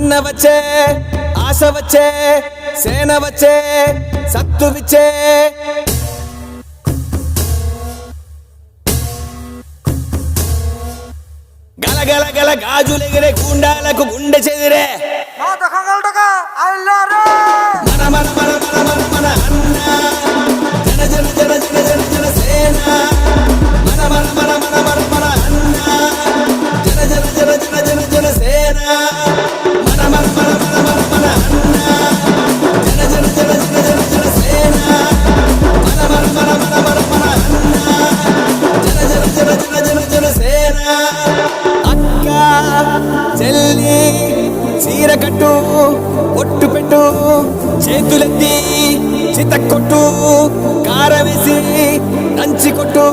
అన్న వచ్చే ఆశ వచ్చే సేన వచ్చే సత్తు విచ్చే గల గల గల గాజులెగిరే గుండాలకు గుండె చెదిరే మన మన మన మన మన మన అన్న జన జన జన జన జన జన సేన మన మన మన మన మన మన అన్న జన జన జన జన జన జన సేన మన మన మన మన మన మన అన్న జన జన జన జన జన జన సేన మన మన మన మన మన మన అన్న జన జన జన జన జన జన సేన అక్క చెల్లి చీర కట్టు ఒట్టు పెట్టు చేతులెత్తి చిత కొట్టు కారం వేసి దంచి కొట్టు